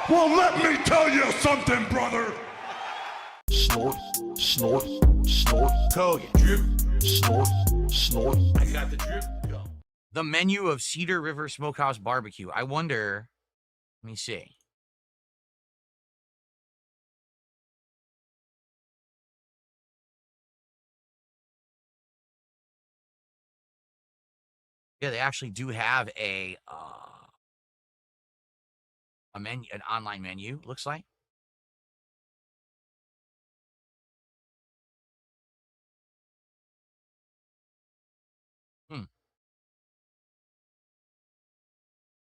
Well, let me tell you something, brother. Snort, snort, snort. Kogan. Drip. Snort, snort. I got the drip. Go. The menu of Cedar River Smokehouse Barbecue. I wonder, let me see. Yeah, they actually do have a menu, an online menu, looks like.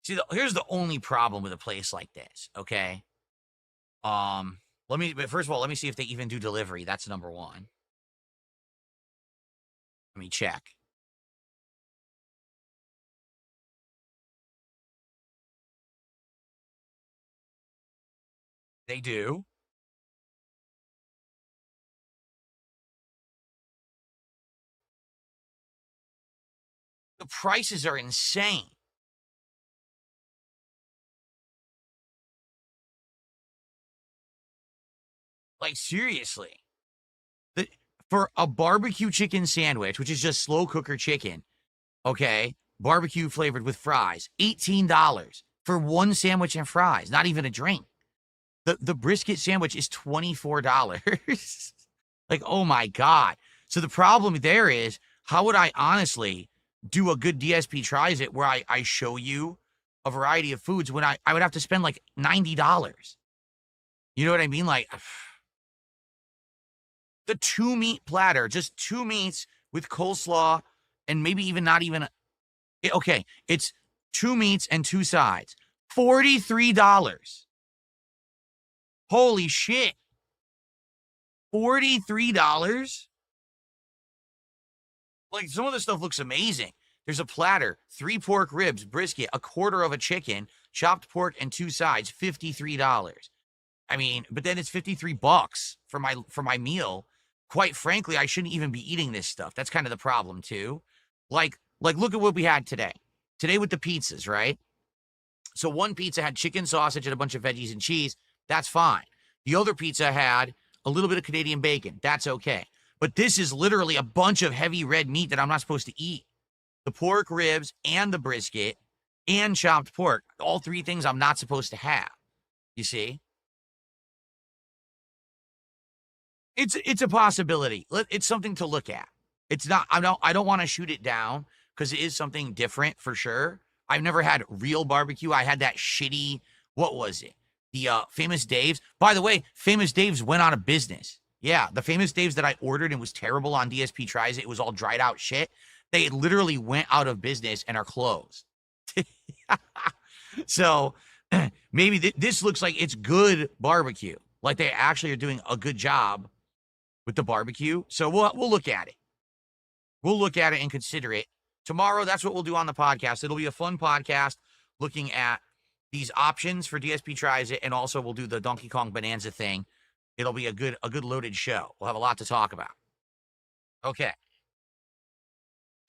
See, here's the only problem with a place like this, okay? But first of all, let me see if they even do delivery. That's number one. Let me check. They do. The prices are insane. Like, seriously. For a barbecue chicken sandwich, which is just slow cooker chicken, okay, barbecue flavored with fries, $18 for one sandwich and fries, not even a drink. The brisket sandwich is $24. Like, oh my God. So the problem there is, how would I honestly do a good DSP tries it where I show you a variety of foods when I would have to spend like $90? You know what I mean? Like, the 2-meat platter, just 2 meats with coleslaw and maybe even not even, okay, it's 2 meats and 2 sides, $43. Holy shit. $43? Like, some of this stuff looks amazing. There's a platter, 3 pork ribs, brisket, a quarter of a chicken, chopped pork, and 2 sides, $53. I mean, but then it's $53 for my meal. Quite frankly, I shouldn't even be eating this stuff. That's kind of the problem too. Like look at what we had today. Today with the pizzas, right? So one pizza had chicken, sausage, and a bunch of veggies and cheese. That's fine. The other pizza had a little bit of Canadian bacon. That's okay. But this is literally a bunch of heavy red meat that I'm not supposed to eat. The pork ribs and the brisket and chopped pork. All 3 things I'm not supposed to have. You see? It's a possibility. It's something to look at. It's not, I don't want to shoot it down because it is something different for sure. I've never had real barbecue. I had that shitty, what was it? The Famous Dave's. By the way, Famous Dave's went out of business. Yeah, the Famous Dave's that I ordered and was terrible on DSP Tries It. It was all dried out shit. They literally went out of business and are closed. So maybe this looks like it's good barbecue. Like they actually are doing a good job with the barbecue. So we'll look at it. We'll look at it and consider it. Tomorrow, that's what we'll do on the podcast. It'll be a fun podcast looking at these options for DSP Tries It, and also we'll do the Donkey Kong Bonanza thing. It'll be a good loaded show. We'll have a lot to talk about. Okay.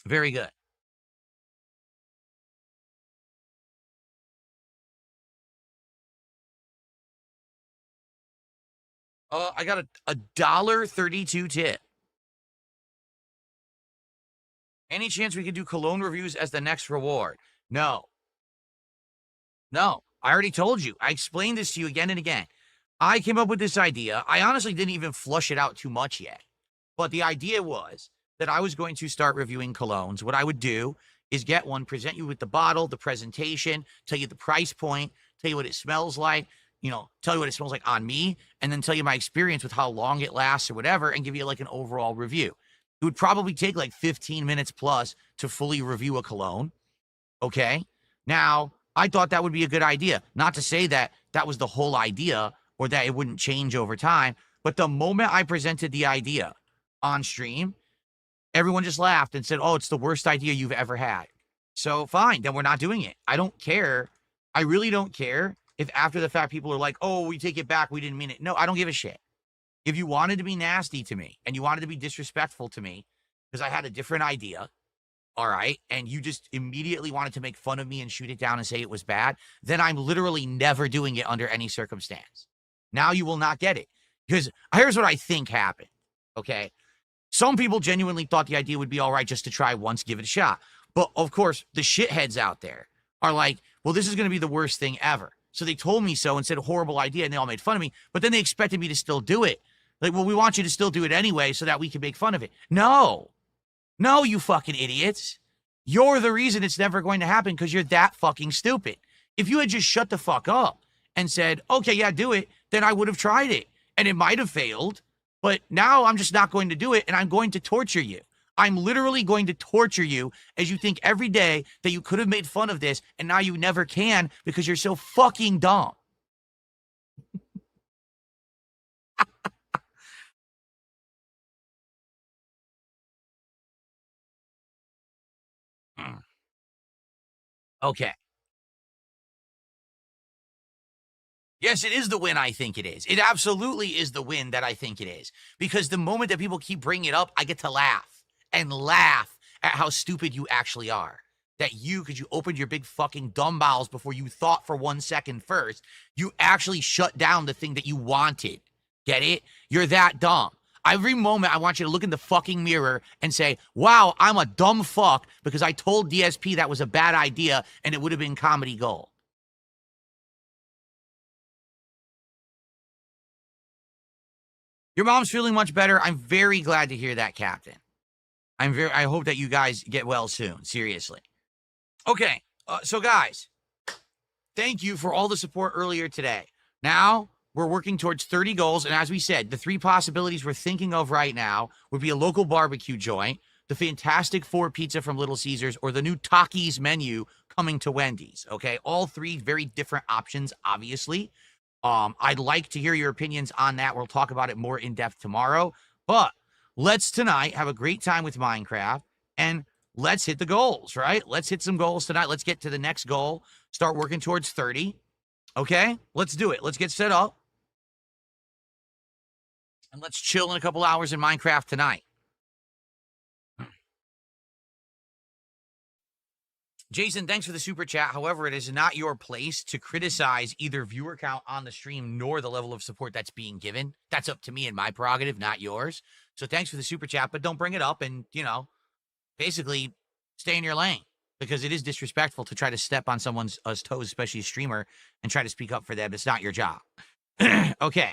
Very good. I got a $1.32 tip. Any chance we could do cologne reviews as the next reward? No. No. I already told you. I explained this to you again and again. I came up with this idea. I honestly didn't even flush it out too much yet. But the idea was that I was going to start reviewing colognes. What I would do is get one, present you with the bottle, the presentation, tell you the price point, tell you what it smells like, you know, tell you what it smells like on me, and then tell you my experience with how long it lasts or whatever, and give you like an overall review. It would probably take like 15 minutes plus to fully review a cologne. Okay. Now, I thought that would be a good idea. Not to say that that was the whole idea or that it wouldn't change over time. But the moment I presented the idea on stream, everyone just laughed and said, oh, it's the worst idea you've ever had. So fine, then we're not doing it. I don't care. I really don't care if after the fact people are like, oh, we take it back, we didn't mean it. No, I don't give a shit. If you wanted to be nasty to me and you wanted to be disrespectful to me because I had a different idea, all right, and you just immediately wanted to make fun of me and shoot it down and say it was bad, then I'm literally never doing it under any circumstance. Now you will not get it. Because here's what I think happened, okay? Some people genuinely thought the idea would be all right just to try once, give it a shot. But, of course, the shitheads out there are like, well, this is going to be the worst thing ever. So they told me so and said a horrible idea, and they all made fun of me. But then they expected me to still do it. Like, well, we want you to still do it anyway so that we can make fun of it. No. No, you fucking idiots. You're the reason it's never going to happen because you're that fucking stupid. If you had just shut the fuck up and said, okay, yeah, do it, then I would have tried it. And it might have failed. But now I'm just not going to do it, and I'm going to torture you. I'm literally going to torture you as you think every day that you could have made fun of this, and now you never can because you're so fucking dumb. Okay. Yes, it is the win I think it is. It absolutely is the win that I think it is. Because the moment that people keep bringing it up, I get to laugh and laugh at how stupid you actually are. That you, because you opened your big fucking dumb bowels before you thought for 1 second first, you actually shut down the thing that you wanted. Get it? You're that dumb. Every moment I want you to look in the fucking mirror and say, wow, I'm a dumb fuck because I told DSP that was a bad idea and it would have been comedy gold. Your mom's feeling much better. I'm very glad to hear that, Captain. I hope that you guys get well soon. Seriously. Okay. So guys, thank you for all the support earlier today. Now we're working towards 30 goals. And as we said, the 3 possibilities we're thinking of right now would be a local barbecue joint, the Fantastic Four pizza from Little Caesars, or the new Takis menu coming to Wendy's. Okay. All 3 very different options, obviously. I'd like to hear your opinions on that. We'll talk about it more in depth tomorrow, but let's tonight have a great time with Minecraft and let's hit the goals, right? Let's hit some goals tonight. Let's get to the next goal. Start working towards 30. Okay, let's do it. Let's get set up and let's chill in a couple hours in Minecraft tonight. Jason, thanks for the super chat. However, it is not your place to criticize either viewer count on the stream nor the level of support that's being given. That's up to me and my prerogative, not yours. So thanks for the super chat, but don't bring it up and, you know, basically stay in your lane because it is disrespectful to try to step on someone's toes, especially a streamer, and try to speak up for them. It's not your job. Okay.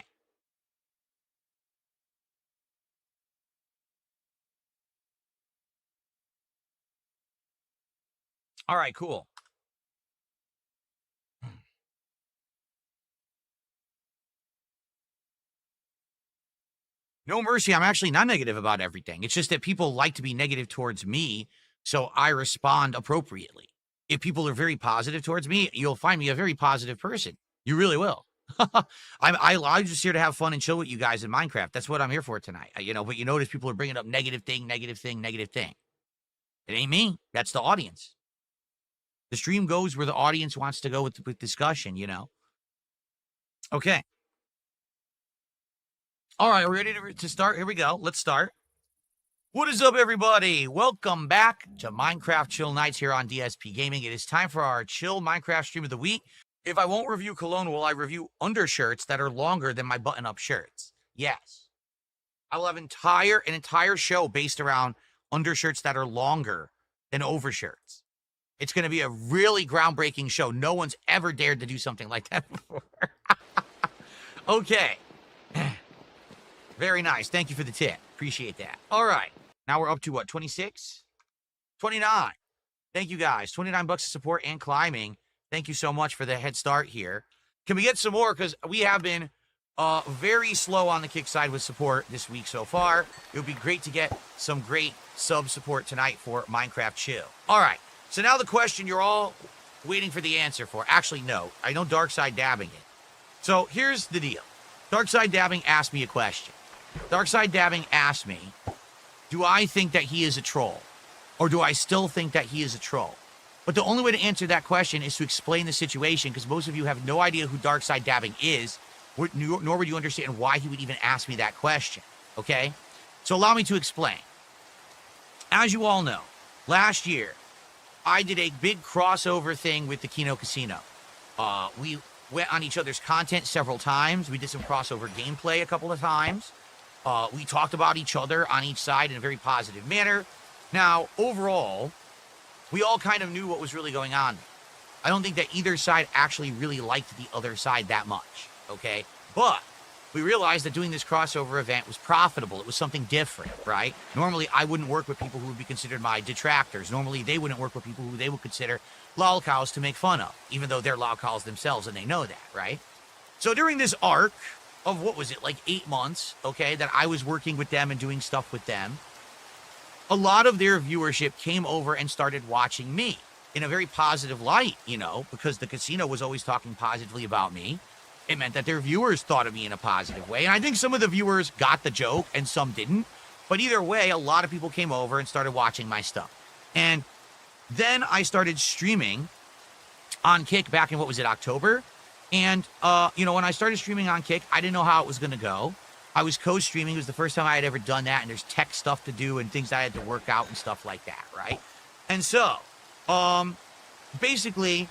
All right, cool. No mercy. I'm actually not negative about everything. It's just that people like to be negative towards me, so I respond appropriately. If people are very positive towards me, you'll find me a very positive person. You really will. I'm just here to have fun and chill with you guys in Minecraft. That's what I'm here for tonight. You know, but you notice people are bringing up negative thing, negative thing, negative thing. It ain't me. That's the audience. The stream goes where the audience wants to go with discussion, you know? Okay. All right, are we ready to start? Here we go. Let's start. What is up, everybody? Welcome back to Minecraft Chill Nights here on DSP Gaming. It is time for our chill Minecraft stream of the week. If I won't review cologne, will I review undershirts that are longer than my button-up shirts? Yes. I will have an entire show based around undershirts that are longer than overshirts. It's going to be a really groundbreaking show. No one's ever dared to do something like that before. Okay. Very nice. Thank you for the tip. Appreciate that. All right. Now we're up to what? 26? 29. Thank you guys. 29 bucks of support and climbing. Thank you so much for the head start here. Can we get some more? Because we have been very slow on the kick side with support this week so far. It would be great to get some great sub support tonight for Minecraft Chill. All right. So now the question you're all waiting for the answer for. Actually, no. I know Darkside dabbing it. So here's the deal. Darkside dabbing asked me a question. Darkside dabbing asked me, do I think that he is a troll? Or do I still think that he is a troll? But the only way to answer that question is to explain the situation, because most of you have no idea who Darkside dabbing is, nor would you understand why he would even ask me that question, okay? So allow me to explain. As you all know, last year, I did a big crossover thing with the Kino Casino. We went on each other's content several times. We did some crossover gameplay a couple of times. We talked about each other on each side in a very positive manner. Now, overall, we all kind of knew what was really going on. I don't think that either side actually really liked the other side that much, okay? But we realized that doing this crossover event was profitable. It was something different, right? Normally, I wouldn't work with people who would be considered my detractors. Normally, they wouldn't work with people who they would consider lolcows to make fun of, even though they're lolcows themselves and they know that, right? So during this arc of, what was it, like 8 months, okay, that I was working with them and doing stuff with them, a lot of their viewership came over and started watching me in a very positive light, you know, because the casino was always talking positively about me. It meant that their viewers thought of me in a positive way. And I think some of the viewers got the joke and some didn't. But either way, a lot of people came over and started watching my stuff. And then I started streaming on Kick back in, what was it, October? And, you know, when I started streaming on Kick, I didn't know how it was going to go. I was co-streaming. It was the first time I had ever done that. And there's tech stuff to do and things I had to work out and stuff like that, right? And so, basically,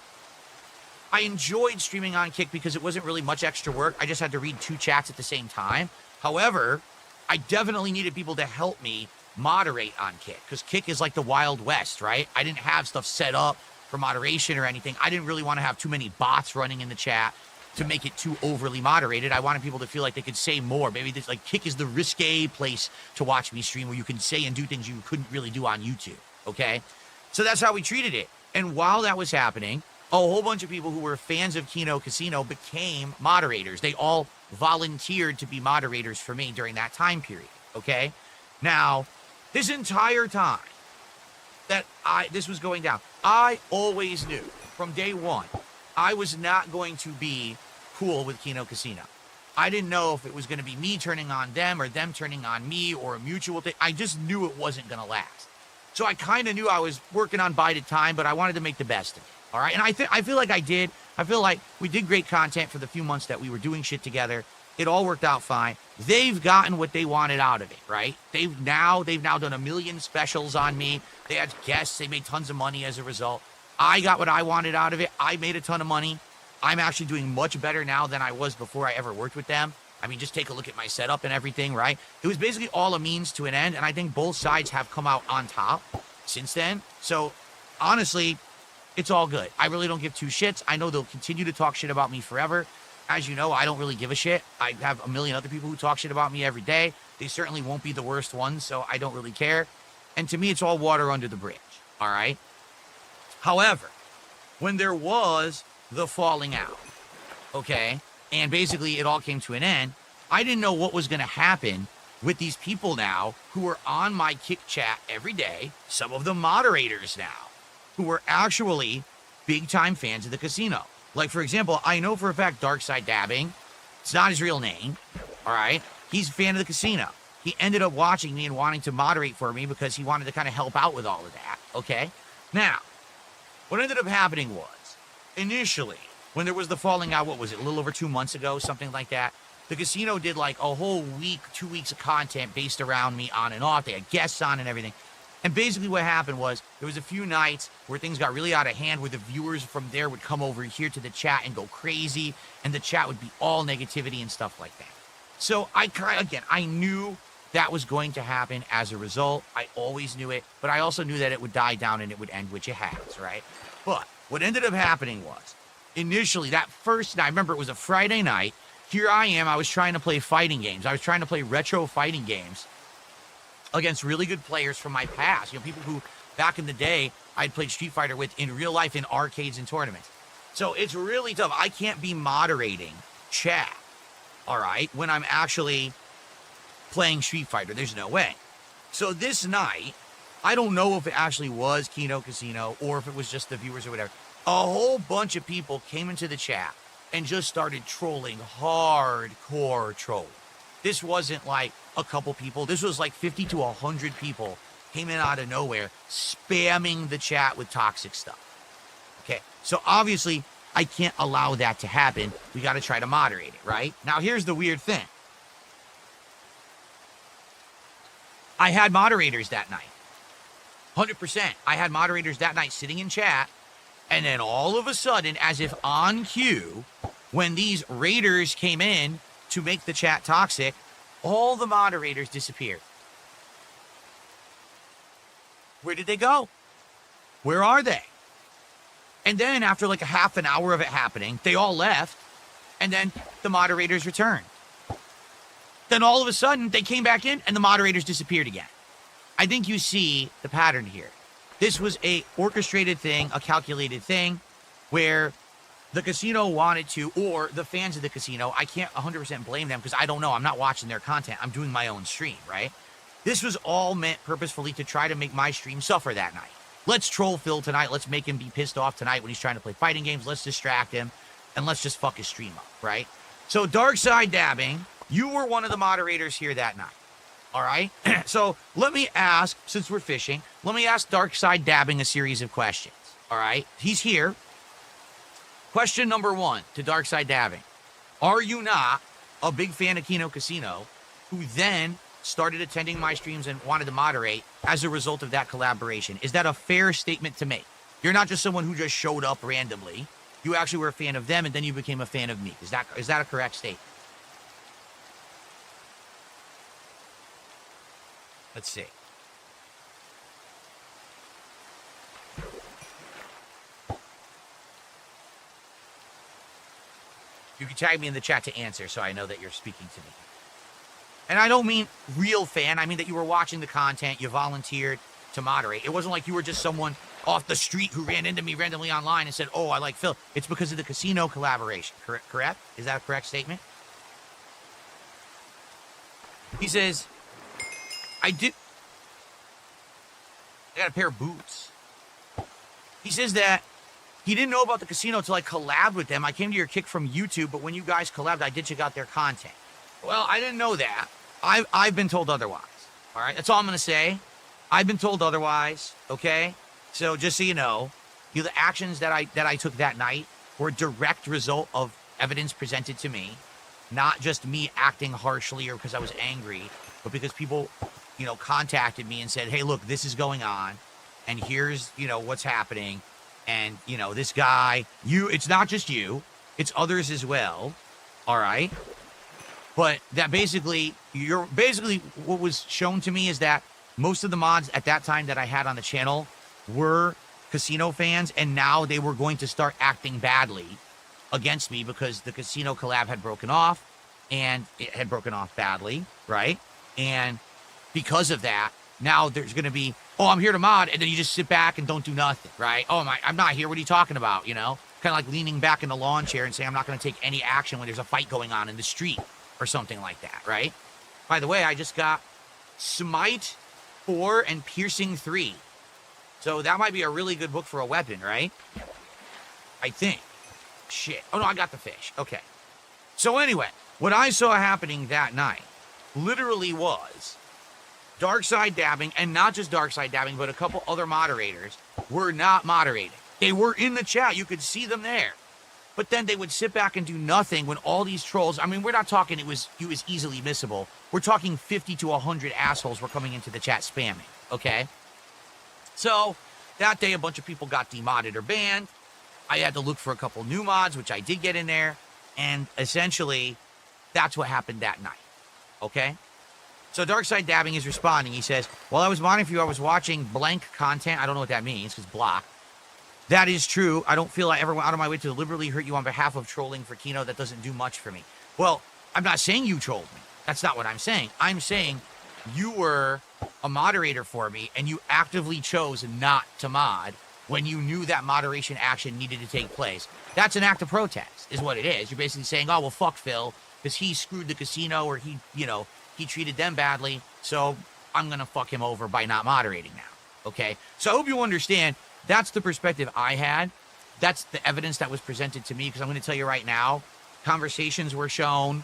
I enjoyed streaming on Kick because it wasn't really much extra work. I just had to read 2 chats at the same time. However, I definitely needed people to help me moderate on Kick, because Kick is like the Wild West, right? I didn't have stuff set up for moderation or anything. I didn't really want to have too many bots running in the chat to make it too overly moderated. I wanted people to feel like they could say more. Maybe this, like, Kick is the risque place to watch me stream, where you can say and do things you couldn't really do on YouTube, okay? So that's how we treated it. And while that was happening, a whole bunch of people who were fans of Kino Casino became moderators. They all volunteered to be moderators for me during that time period, okay? Now, this entire time that this was going down, I always knew from day one I was not going to be cool with Kino Casino. I didn't know if it was going to be me turning on them or them turning on me or a mutual thing. I just knew it wasn't going to last. So I kind of knew I was working on bided time, but I wanted to make the best of it. All right. And I feel like I did. I feel like we did great content for the few months that we were doing shit together. It all worked out fine. They've gotten what they wanted out of it, right? They've now done 1 million specials on me. They had guests. They made tons of money as a result. I got what I wanted out of it. I made a ton of money. I'm actually doing much better now than I was before I ever worked with them. I mean, just take a look at my setup and everything, right? It was basically all a means to an end, and I think both sides have come out on top since then. So, honestly, it's all good. I really don't give 2 shits. I know they'll continue to talk shit about me forever. As you know, I don't really give a shit. I have 1 million other people who talk shit about me every day. They certainly won't be the worst ones, so I don't really care. And to me, it's all water under the bridge, all right? However, when there was the falling out, okay, and basically it all came to an end, I didn't know what was going to happen with these people now who were on my Kick chat every day, some of them moderators now, who were actually big-time fans of the casino. Like, for example, I know for a fact darksydephil, it's not his real name, all right? He's a fan of the casino. He ended up watching me and wanting to moderate for me because he wanted to kind of help out with all of that, okay? Now, what ended up happening was, initially, when there was the falling out, what was it, a little over 2 months ago, something like that, the casino did like a whole week, 2 weeks of content based around me on and off. They had guests on and everything. And basically what happened was there was a few nights where things got really out of hand, where the viewers from there would come over here to the chat and go crazy, and the chat would be all negativity and stuff like that. So I knew that was going to happen as a result. I always knew it, but I also knew that it would die down and it would end, which it has, right? But what ended up happening was, initially, that first night, I remember it was a Friday night, here I am, I was trying to play fighting games. I was trying to play retro fighting games against really good players from my past. You know, people who, back in the day, I'd played Street Fighter with in real life in arcades and tournaments. So it's really tough. I can't be moderating chat, all right, when I'm actually playing Street Fighter. There's no way. So this night, I don't know if it actually was Kino Casino or if it was just the viewers or whatever. A whole bunch of people came into the chat and just started trolling, hardcore troll. This wasn't like a couple people. This was like 50 to 100 people came in out of nowhere, spamming the chat with toxic stuff. Okay, so obviously, I can't allow that to happen. We got to try to moderate it, right? Now, here's the weird thing. I had moderators that night. 100%. I had moderators that night sitting in chat, and then all of a sudden, as if on cue, when these raiders came in to make the chat toxic, all the moderators disappeared. Where did they go? Where are they? And then after like a half an hour of it happening, they all left, and then the moderators returned. Then all of a sudden, they came back in, and the moderators disappeared again. I think you see the pattern here. This was a orchestrated thing, a calculated thing, where the casino wanted to, or the fans of the casino, I can't 100% blame them because I don't know. I'm not watching their content. I'm doing my own stream, right? This was all meant purposefully to try to make my stream suffer that night. Let's troll Phil tonight. Let's make him be pissed off tonight when he's trying to play fighting games. Let's distract him, and let's just fuck his stream up, right? So DarksydeDabbing, you were one of the moderators here that night, all right? So let me ask, since we're fishing, let me ask DarksydeDabbing a series of questions, all right? He's here. Question number 1 to DarksydeDabbing. Are you not a big fan of Kino Casino who then started attending my streams and wanted to moderate as a result of that collaboration? Is that a fair statement to make? You're not just someone who just showed up randomly. You actually were a fan of them, and then you became a fan of me. Is that a correct statement? Let's see. You can tag me in the chat to answer so I know that you're speaking to me. And I don't mean real fan. I mean that you were watching the content, you volunteered to moderate. It wasn't like you were just someone off the street who ran into me randomly online and said, oh, I like Phil. It's because of the casino collaboration. Correct? Is that a correct statement? He says, I got a pair of boots. He says that he didn't know about the casino till I collabed with them. I came to your kick from YouTube, but when you guys collabed, I did check out their content. Well, I didn't know that. I've been told otherwise. All right, that's all I'm gonna say. I've been told otherwise. Okay, so just so you know, the actions that I took that night were a direct result of evidence presented to me, not just me acting harshly or because I was angry, but because people, contacted me and said, hey, look, this is going on, and here's, what's happening, and, this guy, it's not just you, it's others as well, all right? But that basically, what was shown to me is that most of the mods at that time that I had on the channel were casino fans, and now they were going to start acting badly against me because the casino collab had broken off, and it had broken off badly, right? And because of that, now there's going to be, oh, I'm here to mod, and then you just sit back and don't do nothing, right? Oh, I'm not here. What are you talking about, Kind of like leaning back in the lawn chair and saying I'm not going to take any action when there's a fight going on in the street or something like that, right? By the way, I just got Smite 4 and Piercing 3. So that might be a really good book for a weapon, right? I think. Shit. Oh, no, I got the fish. Okay. So anyway, what I saw happening that night literally was DarksydeDabbing, and not just DarksydeDabbing, but a couple other moderators were not moderating. They were in the chat. You could see them there. But then they would sit back and do nothing when all these trolls, I mean, we're not talking it was easily missable. We're talking 50 to 100 assholes were coming into the chat spamming, okay? So that day, a bunch of people got demodded or banned. I had to look for a couple new mods, which I did get in there. And essentially, that's what happened that night, okay? So DarksydeDabbing is responding. He says, while I was modding for you, I was watching blank content. I don't know what that means, because block. That is true. I don't feel I ever went out of my way to deliberately hurt you on behalf of trolling for Kino. That doesn't do much for me. Well, I'm not saying you trolled me. That's not what I'm saying. I'm saying you were a moderator for me, and you actively chose not to mod when you knew that moderation action needed to take place. That's an act of protest, is what it is. You're basically saying, oh, well, fuck Phil, because he screwed the casino, or he treated them badly, so I'm going to fuck him over by not moderating now, okay? So I hope you understand that's the perspective I had. That's the evidence that was presented to me, because I'm going to tell you right now, conversations were shown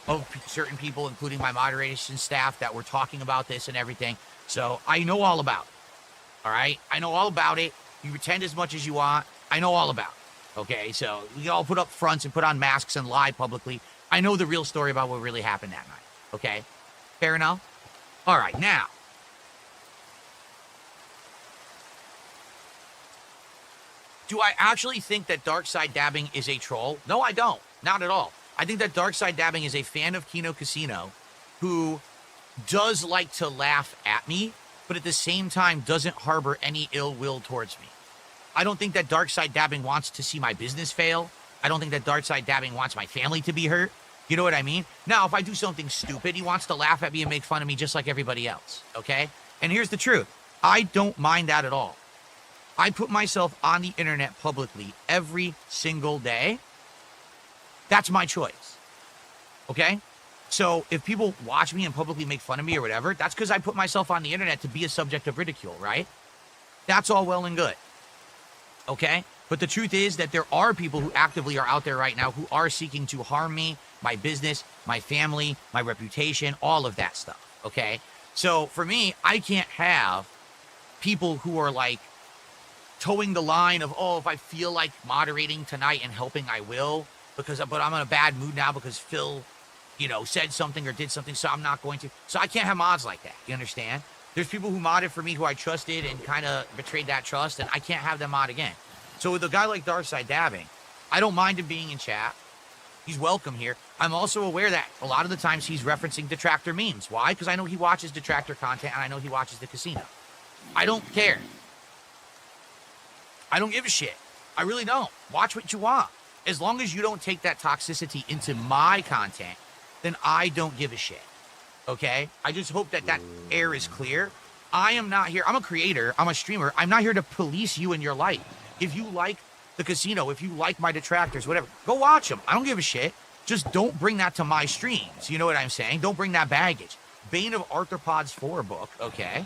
of certain people, including my moderation staff, that were talking about this and everything. So I know all about it, all right? I know all about it. You pretend as much as you want. I know all about it, okay? So we all put up fronts and put on masks and lie publicly. I know the real story about what really happened that night, okay? Fair enough? All right, now, Do I actually think that Darkside Dabbing is a troll? No, I don't. Not at all. I think that Darkside Dabbing is a fan of Kino Casino who does like to laugh at me, but at the same time doesn't harbor any ill will towards me. I don't think that Darkside Dabbing wants to see my business fail. I don't think that Darkside Dabbing wants my family to be hurt. You know what I mean? Now, if I do something stupid, he wants to laugh at me and make fun of me just like everybody else, okay? And here's the truth. I don't mind that at all. I put myself on the internet publicly every single day. That's my choice, okay? So if people watch me and publicly make fun of me or whatever, that's because I put myself on the internet to be a subject of ridicule, right? That's all well and good, okay? But the truth is that there are people who actively are out there right now who are seeking to harm me, my business, my family, my reputation, all of that stuff, okay? So for me, I can't have people who are like towing the line of, oh, if I feel like moderating tonight and helping, I will, but I'm in a bad mood now because Phil, you know, said something or did something, so I'm not going to. So I can't have mods like that, you understand? There's people who modded for me who I trusted and kind of betrayed that trust, and I can't have them mod again. So with a guy like Darkside Dabbing, I don't mind him being in chat. He's welcome here. I'm also aware that a lot of the times he's referencing detractor memes. Why? Because I know he watches detractor content, and I know he watches the casino. I don't care. I don't give a shit. I really don't. Watch what you want. As long as you don't take that toxicity into my content, then I don't give a shit, okay? I just hope that that air is clear. I am not here. I'm a creator. I'm a streamer. I'm not here to police you in your life. If you like the casino, if you like my detractors, whatever, go watch them. I don't give a shit. Just don't bring that to my streams. You know what I'm saying? Don't bring that baggage. Bane of Arthropods 4 book, okay?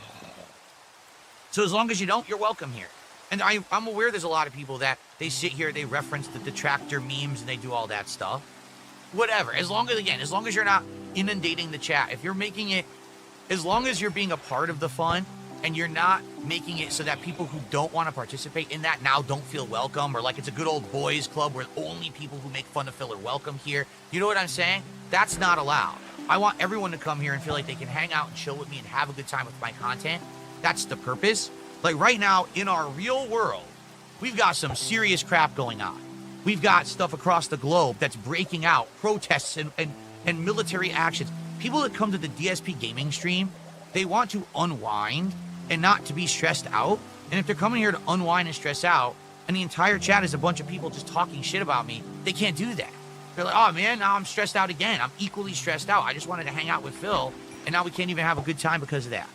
So as long as you don't, you're welcome here. And I'm aware there's a lot of people that they sit here, they reference the detractor memes, and they do all that stuff. Whatever. As long as you're not inundating the chat, if you're making it, as long as you're being a part of the fun, and you're not making it so that people who don't want to participate in that now don't feel welcome, or like it's a good old boys club where only people who make fun of Phil are welcome here. You know what I'm saying? That's not allowed. I want everyone to come here and feel like they can hang out and chill with me and have a good time with my content. That's the purpose. Like right now, in our real world, we've got some serious crap going on. We've got stuff across the globe that's breaking out, protests and military actions. People that come to the DSP gaming stream, they want to unwind and not to be stressed out. And if they're coming here to unwind and stress out, and the entire chat is a bunch of people just talking shit about me, they can't do that. They're like, oh man, now I'm stressed out again. I'm equally stressed out. I just wanted to hang out with Phil, and now we can't even have a good time because of that.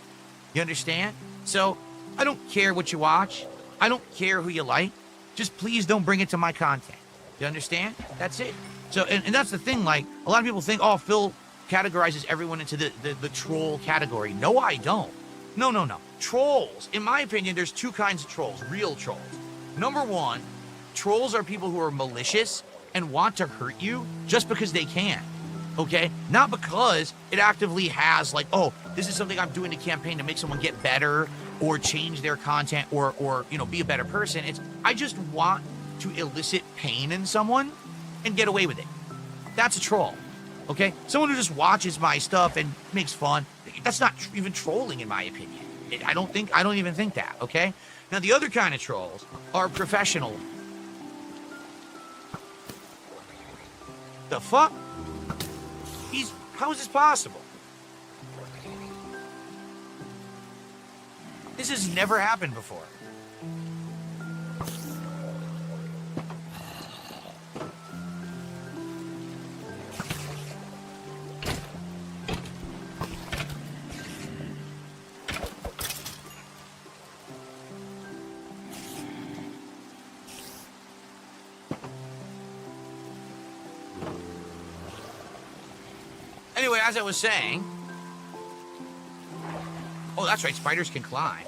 You understand? So I don't care what you watch. I don't care who you like. Just please don't bring it to my content. You understand? That's it. So, and that's the thing, like, a lot of people think, oh, Phil categorizes everyone into the troll category. No, I don't. No. Trolls, in my opinion, there's two kinds of trolls, real trolls. Number one, trolls are people who are malicious and want to hurt you just because they can, okay? Not because it actively has, like, oh, this is something I'm doing to campaign to make someone get better or change their content or you know, be a better person. It's, I just want to elicit pain in someone and get away with it. That's a troll, okay? Someone who just watches my stuff and makes fun, that's not even trolling in my opinion. I don't even think that, okay? Now, the other kind of trolls are professional. The fuck? How is this possible? This has never happened before. Anyway, as I was saying... Oh, that's right, spiders can climb.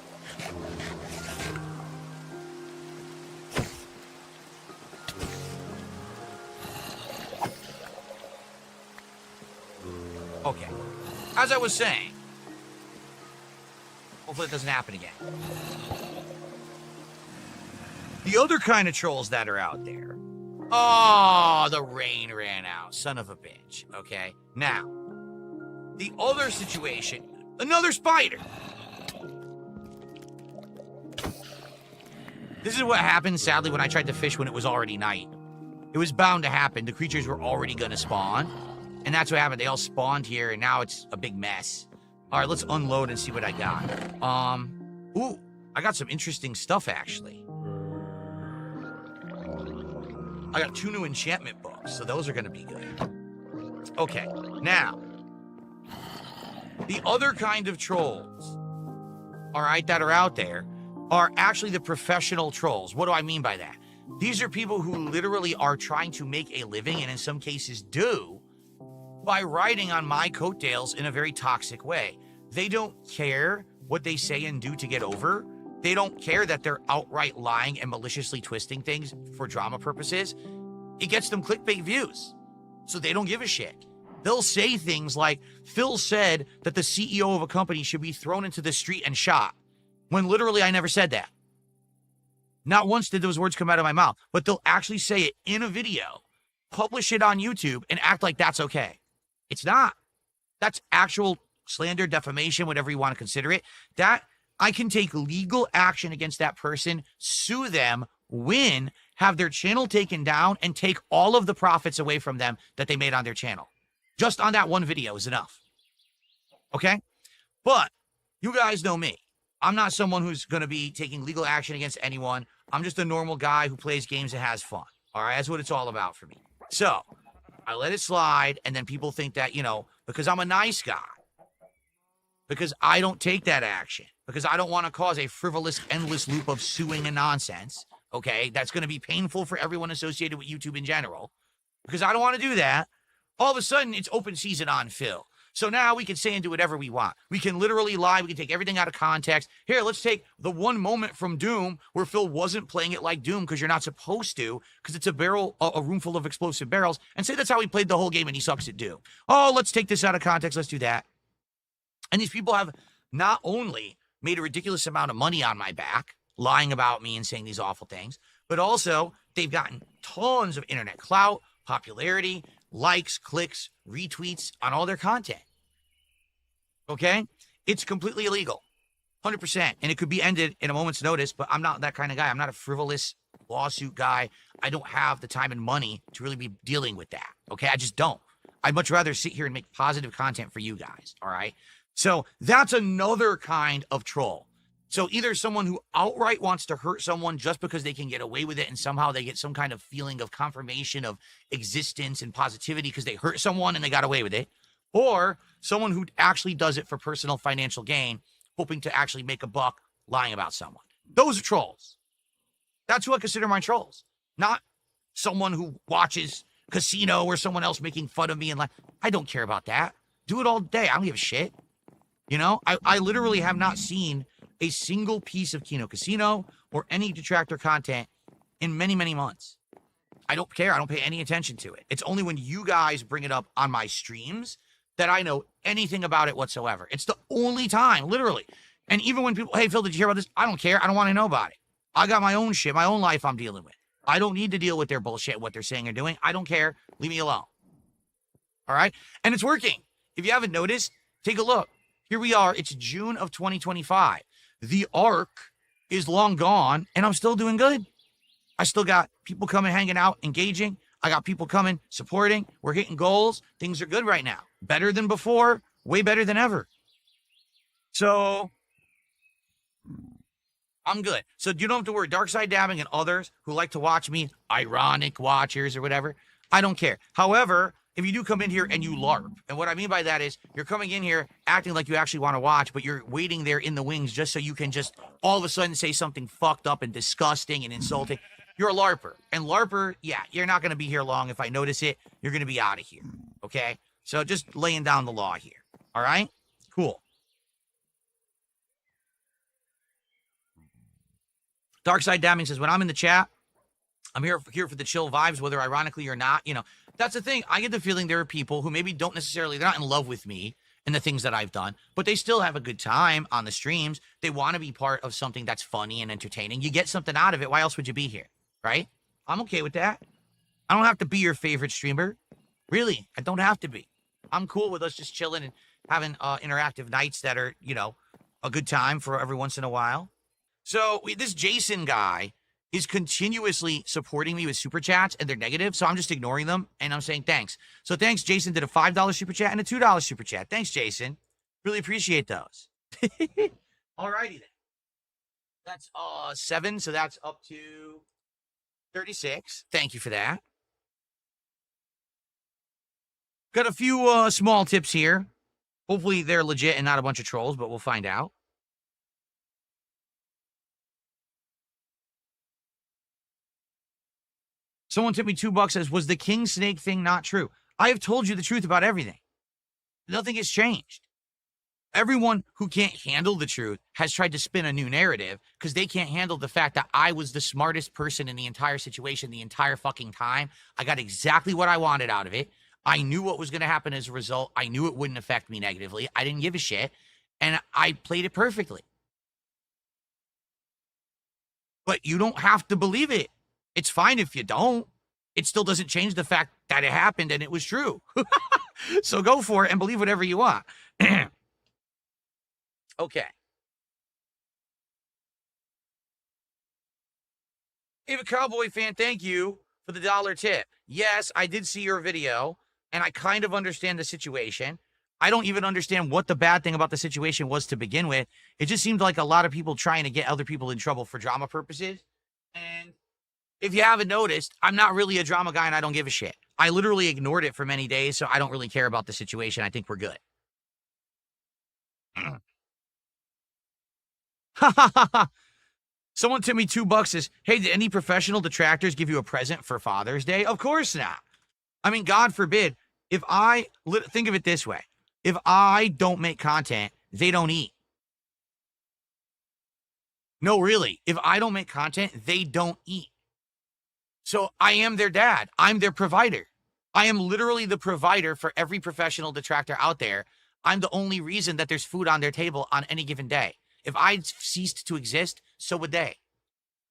Okay. As I was saying... Hopefully it doesn't happen again. The other kind of trolls that are out there... Oh, the rain ran out. Son of a bitch. Okay. Now, the other situation, another spider. This is what happened, sadly, when I tried to fish when it was already night. It was bound to happen. The creatures were already going to spawn. And that's what happened. They all spawned here, and now it's a big mess. All right, let's unload and see what I got. Ooh, I got some interesting stuff, actually. I got 2 new enchantment books, so those are going to be good. Okay, now, the other kind of trolls, all right, that are out there are actually the professional trolls. What do I mean by that? These are people who literally are trying to make a living, and in some cases do, by riding on my coattails in a very toxic way. They don't care what they say and do to get over. They don't care that they're outright lying and maliciously twisting things for drama purposes. It gets them clickbait views, so they don't give a shit. They'll say things like, Phil said that the CEO of a company should be thrown into the street and shot, when literally I never said that. Not once did those words come out of my mouth, but they'll actually say it in a video, publish it on YouTube, and act like that's okay. It's not. That's actual slander, defamation, whatever you want to consider it. That I can take legal action against that person, sue them, win, have their channel taken down, and take all of the profits away from them that they made on their channel. Just on that one video is enough. Okay? But you guys know me. I'm not someone who's going to be taking legal action against anyone. I'm just a normal guy who plays games and has fun. All right? That's what it's all about for me. So I let it slide, and then people think that, you know, because I'm a nice guy, because I don't take that action, because I don't want to cause a frivolous, endless loop of suing and nonsense, okay, that's going to be painful for everyone associated with YouTube in general, because I don't want to do that, all of a sudden, it's open season on Phil. So now we can say and do whatever we want. We can literally lie. We can take everything out of context. Here, let's take the one moment from Doom where Phil wasn't playing it like Doom because you're not supposed to, because it's a room full of explosive barrels, and say that's how he played the whole game and he sucks at Doom. Oh, let's take this out of context. Let's do that. And these people have not only made a ridiculous amount of money on my back, lying about me and saying these awful things, but also they've gotten tons of internet clout, popularity, likes, clicks, retweets on all their content. Okay? It's completely illegal. 100%. And it could be ended in a moment's notice, but I'm not that kind of guy. I'm not a frivolous lawsuit guy. I don't have the time and money to really be dealing with that. Okay? I just don't. I'd much rather sit here and make positive content for you guys. All right? So that's another kind of troll. So either someone who outright wants to hurt someone just because they can get away with it and somehow they get some kind of feeling of confirmation of existence and positivity because they hurt someone and they got away with it, or someone who actually does it for personal financial gain, hoping to actually make a buck lying about someone. Those are trolls. That's who I consider my trolls. Not someone who watches Casino or someone else making fun of me and like, I don't care about that. Do it all day. I don't give a shit. You know, I literally have not seen a single piece of Kino Casino or any detractor content in many, many months. I don't care. I don't pay any attention to it. It's only when you guys bring it up on my streams that I know anything about it whatsoever. It's the only time, literally. And even when people, hey, Phil, did you hear about this? I don't care. I don't want to know about it. I got my own shit, my own life I'm dealing with. I don't need to deal with their bullshit, what they're saying or doing. I don't care. Leave me alone. All right? And it's working. If you haven't noticed, take a look. Here we are. It's June of 2025. The arc is long gone, and I'm still doing good. I still got people coming, hanging out, engaging. I got people coming, supporting. We're hitting goals. Things are good right now. Better than before, way better than ever. So I'm good. So you don't have to worry. Darkside Dabbing and others who like to watch me, ironic watchers or whatever, I don't care. However, if you do come in here and you LARP, and what I mean by that is you're coming in here acting like you actually want to watch, but you're waiting there in the wings just so you can just all of a sudden say something fucked up and disgusting and insulting. You're a LARPer. And LARPer, yeah, you're not going to be here long. If I notice it, you're going to be out of here. Okay? So just laying down the law here. All right? Cool. Darkside Dabbing says, when I'm in the chat, I'm here for the chill vibes, whether ironically or not. You know, that's the thing. I get the feeling there are people who maybe don't necessarily, they're not in love with me and the things that I've done, but they still have a good time on the streams. They want to be part of something that's funny and entertaining. You get something out of it. Why else would you be here? Right? I'm okay with that. I don't have to be your favorite streamer. Really, I don't have to be. I'm cool with us just chilling and having interactive nights that are, you know, a good time for every once in a while. So this Jason guy is continuously supporting me with super chats, and they're negative, so I'm just ignoring them, and I'm saying thanks. So thanks, Jason did a $5 super chat and a $2 super chat. Thanks, Jason. Really appreciate those. Alrighty then. That's 7, so that's up to 36. Thank you for that. Got a few small tips here. Hopefully they're legit and not a bunch of trolls, but we'll find out. Someone tipped me $2, says, was the king snake thing not true? I have told you the truth about everything. Nothing has changed. Everyone who can't handle the truth has tried to spin a new narrative because they can't handle the fact that I was the smartest person in the entire situation the entire fucking time. I got exactly what I wanted out of it. I knew what was going to happen as a result. I knew it wouldn't affect me negatively. I didn't give a shit. And I played it perfectly. But you don't have to believe it. It's fine if you don't. It still doesn't change the fact that it happened and it was true. So go for it and believe whatever you want. Okay. If a cowboy fan, thank you for the $1 tip. Yes, I did see your video, and I kind of understand the situation. I don't even understand what the bad thing about the situation was to begin with. It just seemed like a lot of people trying to get other people in trouble for drama purposes. And if you haven't noticed, I'm not really a drama guy, and I don't give a shit. I literally ignored it for many days, so I don't really care about the situation. I think we're good. Someone tipped me $2 says, hey, did any professional detractors give you a present for Father's Day? Of course not. I mean, God forbid, if I, think of it this way. If I don't make content, they don't eat. No, really. If I don't make content, they don't eat. So I am their dad. I'm their provider. I am literally the provider for every professional detractor out there. I'm the only reason that there's food on their table on any given day. If I ceased to exist, so would they.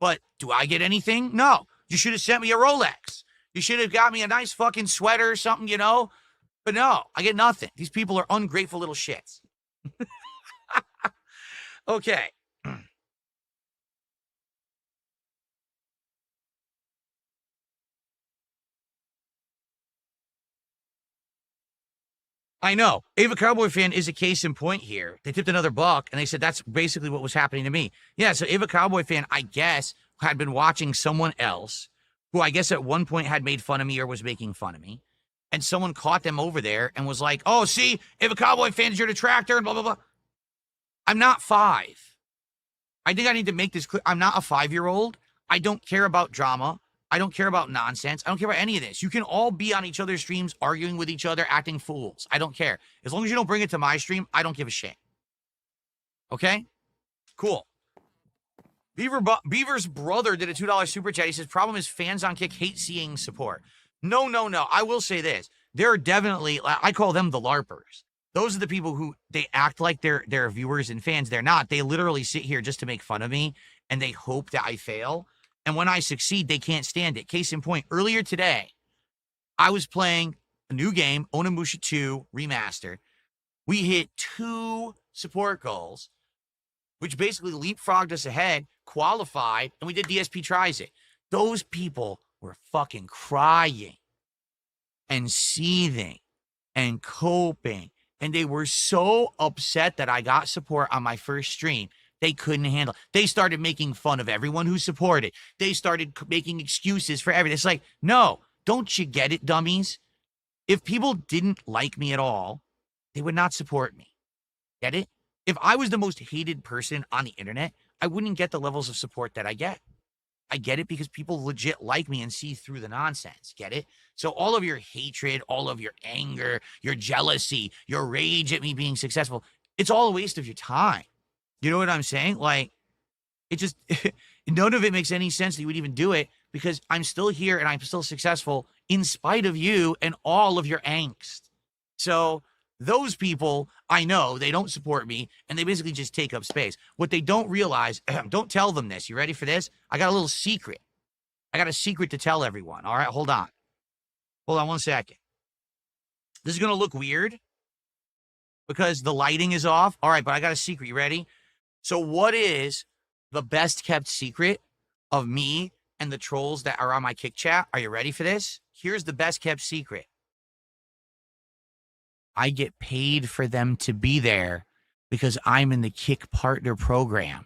But do I get anything? No. You should have sent me a Rolex. You should have got me a nice fucking sweater or something, you know? But no, I get nothing. These people are ungrateful little shits. Okay. I know. Ava Cowboy Fan is a case in point here. They tipped another $1, and they said that's basically what was happening to me. Yeah, so Ava Cowboy Fan, I guess, had been watching someone else who I guess at one point had made fun of me or was making fun of me. And someone caught them over there and was like, oh, see, Ava Cowboy Fan is your detractor and blah, blah, blah. I'm not 5. I think I need to make this clear. I'm not a 5-year-old. I don't care about drama. I don't care about nonsense. I don't care about any of this. You can all be on each other's streams, arguing with each other, acting fools. I don't care. As long as you don't bring it to my stream, I don't give a shit. Okay? Cool. Beaver's brother did a $2 super chat. He says, problem is fans on Kick hate seeing support. No. I will say this. There are definitely, I call them the LARPers. Those are the people who, they act like they're viewers and fans. They're not. They literally sit here just to make fun of me, and they hope that I fail. And when I succeed, they can't stand it. Case in point, earlier today, I was playing a new game, Onimusha 2 Remastered. We hit 2 support goals, which basically leapfrogged us ahead, qualified, and we did DSP tries it. Those people were fucking crying and seething and coping. And they were so upset that I got support on my first stream. They couldn't handle it. They started making fun of everyone who supported. They started making excuses for everything. It's like, no, don't you get it, dummies? If people didn't like me at all, they would not support me. Get it? If I was the most hated person on the internet, I wouldn't get the levels of support that I get. I get it because people legit like me and see through the nonsense. Get it? So all of your hatred, all of your anger, your jealousy, your rage at me being successful, it's all a waste of your time. You know what I'm saying? Like, it just, none of it makes any sense that you would even do it because I'm still here and I'm still successful in spite of you and all of your angst. So those people, I know, they don't support me and they basically just take up space. What they don't realize, don't tell them this. You ready for this? I got a little secret. I got a secret to tell everyone. All right, hold on. Hold on 1 second. This is going to look weird because the lighting is off. All right, but I got a secret. You ready? So what is the best kept secret of me and the trolls that are on my Kick chat. Are you ready for this? Here's the best kept secret. I get paid for them to be there because I'm in the Kick Partner program.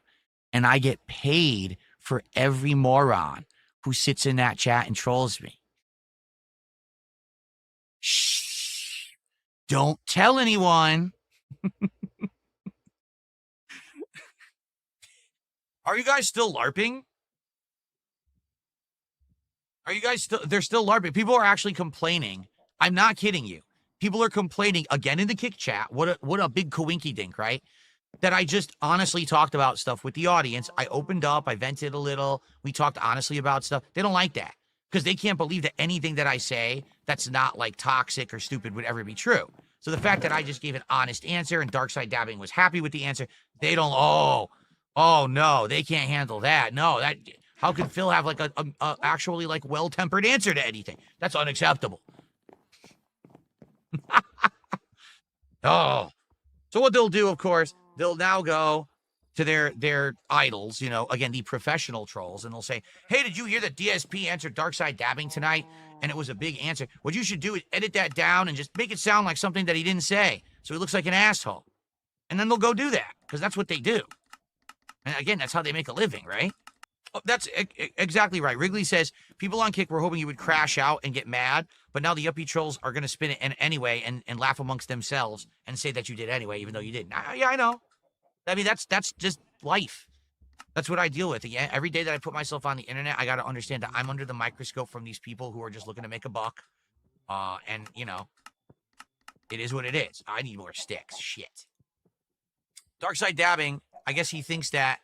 And I get paid for every moron who sits in that chat and trolls me. Shh. Don't tell anyone. Are you guys still LARPing? Are you guys still, they're still LARPing. People are actually complaining. I'm not kidding you. People are complaining again in the Kick chat. What a big coinky dink, right? That I just honestly talked about stuff with the audience. I opened up, I vented a little. We talked honestly about stuff. They don't like that because they can't believe that anything that I say that's not like toxic or stupid would ever be true. So the fact that I just gave an honest answer and Darkside Dabbing was happy with the answer, they don't, oh no, they can't handle that. No, that, how could Phil have like a actually like well-tempered answer to anything? That's unacceptable. Oh, so what they'll do, of course, they'll now go to their idols, you know, again, the professional trolls, and they'll say, hey, did you hear that DSP answered Darkside Dabbing tonight? And it was a big answer. What you should do is edit that down and just make it sound like something that he didn't say, so he looks like an asshole. And then they'll go do that, because that's what they do. And again, that's how they make a living, right? Oh, that's exactly right. Wrigley says, people on Kick were hoping you would crash out and get mad, but now the uppy trolls are going to spin it anyway and laugh amongst themselves and say that you did anyway, even though you didn't. Yeah, I know. I mean, that's just life. That's what I deal with. Yeah, every day that I put myself on the internet, I got to understand that I'm under the microscope from these people who are just looking to make a buck. And, you know, it is what it is. I need more sticks. Shit. Darkside Dabbing, I guess he thinks that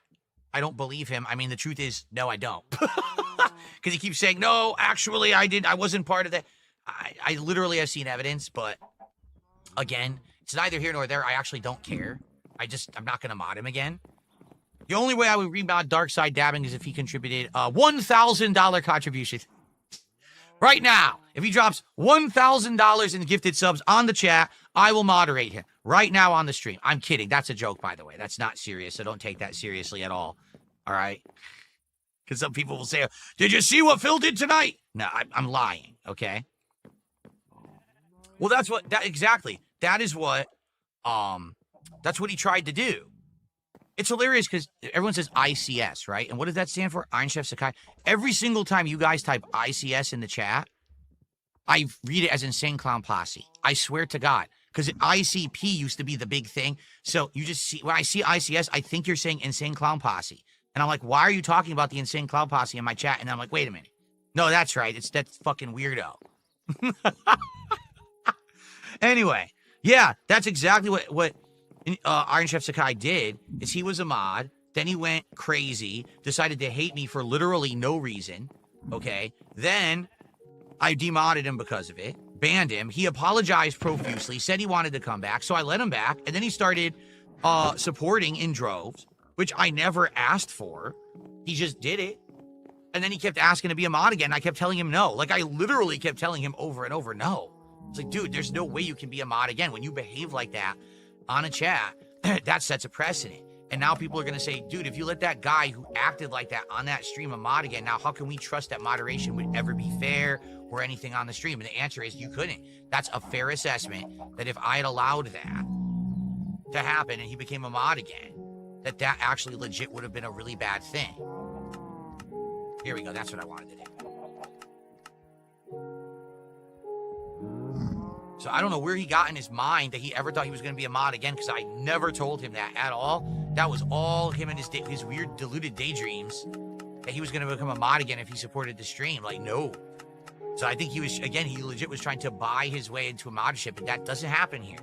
I don't believe him. I mean, the truth is, no, I don't. Because he keeps saying, no, actually, I wasn't part of that. I literally have seen evidence, but again, it's neither here nor there. I actually don't care. I'm not going to mod him again. The only way I would remod Darkside Dabbing is if he contributed a $1,000 contribution. Right now, if he drops $1,000 in gifted subs on the chat, I will moderate him right now on the stream. I'm kidding. That's a joke, by the way. That's not serious, so don't take that seriously at all. All right? Because some people will say, did you see what Phil did tonight? No, I'm lying, okay? Well, exactly. That's what he tried to do. It's hilarious because everyone says ICS, right? And what does that stand for? Iron Chef Sakai. Every single time you guys type ICS in the chat, I read it as Insane Clown Posse. I swear to God. Because ICP used to be the big thing. So you just see, when I see ICS, I think you're saying Insane Clown Posse. And I'm like, why are you talking about the Insane Clown Posse in my chat? And I'm like, wait a minute. No, that's right. It's that fucking weirdo. Anyway, yeah, that's exactly what Iron Chef Sakai did, is he was a mod, then he went crazy, decided to hate me for literally no reason, okay? Then I demodded him because of it, banned him. He apologized profusely, said he wanted to come back, so I let him back, and then he started supporting in droves, which I never asked for. He just did it. And then he kept asking to be a mod again. I kept telling him no. Like, I literally kept telling him over and over, no. It's like, dude, there's no way you can be a mod again. When you behave like that on a chat, that sets a precedent. And now people are going to say, dude, if you let that guy who acted like that on that stream a mod again, now how can we trust that moderation would ever be fair or anything on the stream? And the answer is you couldn't. That's a fair assessment, that if I had allowed that to happen and he became a mod again, that actually legit would have been a really bad thing. Here we go. That's what I wanted to do. So I don't know where he got in his mind that he ever thought he was going to be a mod again, because I never told him that at all. That was all him and his weird deluded daydreams, that he was going to become a mod again if he supported the stream. Like, no. So I think he legit was trying to buy his way into a modship, and that doesn't happen here.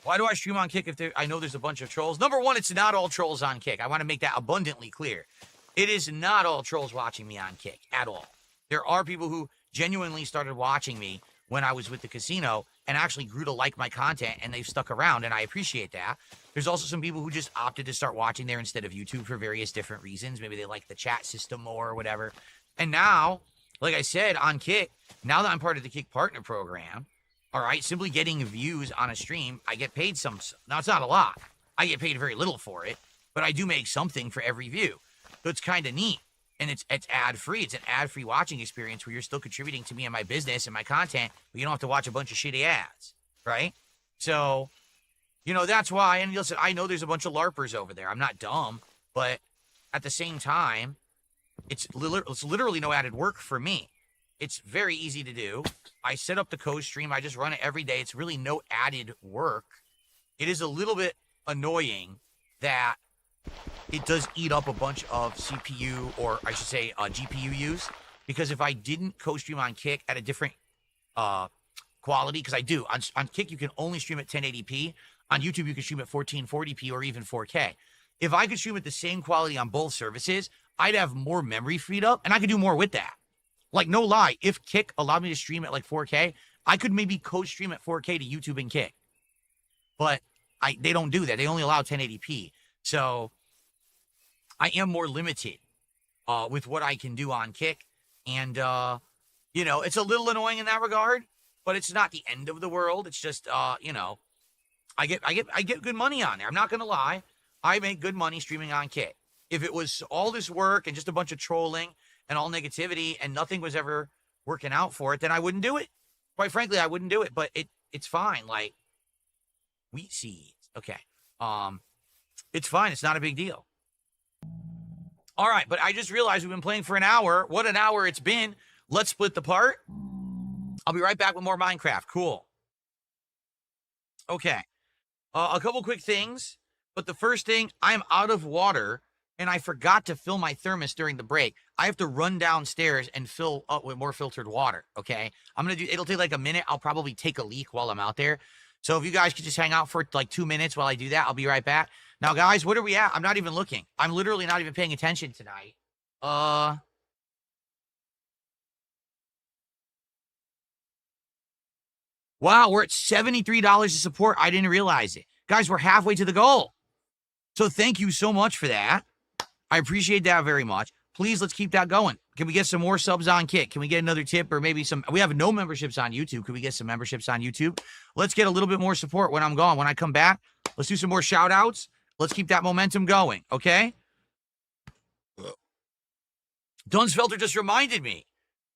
Why do I stream on Kick if I know there's a bunch of trolls? Number one, it's not all trolls on Kick. I want to make that abundantly clear. It is not all trolls watching me on Kick at all. There are people who genuinely started watching me when I was with the casino and actually grew to like my content, and they've stuck around, and I appreciate that. There's also some people who just opted to start watching there instead of YouTube for various different reasons. Maybe they like the chat system more or whatever. And now, like I said, on Kick, now that I'm part of the Kick Partner Program, all right, simply getting views on a stream, I get paid some. Now, it's not a lot. I get paid very little for it, but I do make something for every view. So it's kind of neat. And it's ad-free. It's an ad-free watching experience where you're still contributing to me and my business and my content, but you don't have to watch a bunch of shitty ads, right? So, you know, that's why. And listen, I know there's a bunch of LARPers over there. I'm not dumb, but at the same time, it's literally no added work for me. It's very easy to do. I set up the co-stream. I just run it every day. It's really no added work. It is a little bit annoying that it does eat up a bunch of CPU, or I should say GPU use, because if I didn't co-stream on Kick at a different quality, because I do, on Kick you can only stream at 1080p. On YouTube you can stream at 1440p or even 4K. If I could stream at the same quality on both services, I'd have more memory freed up, and I could do more with that. Like, no lie, if Kick allowed me to stream at like 4K, I could maybe co-stream at 4K to YouTube and Kick. But they don't do that. They only allow 1080p. So I am more limited with what I can do on Kick. And, you know, it's a little annoying in that regard, but it's not the end of the world. It's just, you know, I get good money on there. I'm not going to lie. I make good money streaming on Kick. If it was all this work and just a bunch of trolling and all negativity and nothing was ever working out for it, then I wouldn't do it. Quite frankly, I wouldn't do it, but it's fine. Like, wheat seeds. Okay. It's fine. It's not a big deal. All right, but I just realized we've been playing for an hour. What an hour it's been. Let's split the part. I'll be right back with more Minecraft. Cool. Okay. A couple quick things. But the first thing, I'm out of water, and I forgot to fill my thermos during the break. I have to run downstairs and fill up with more filtered water, okay? It'll take like a minute. I'll probably take a leak while I'm out there. So if you guys could just hang out for like 2 minutes while I do that, I'll be right back. Now, guys, what are we at? I'm not even looking. I'm literally not even paying attention tonight. Wow, we're at $73 to support. I didn't realize it. Guys, we're halfway to the goal. So thank you so much for that. I appreciate that very much. Please, let's keep that going. Can we get some more subs on Kick? Can we get another tip or maybe some? We have no memberships on YouTube. Can we get some memberships on YouTube? Let's get a little bit more support when I'm gone. When I come back, let's do some more shout outs. Let's keep that momentum going, okay? Dunsfelter just reminded me.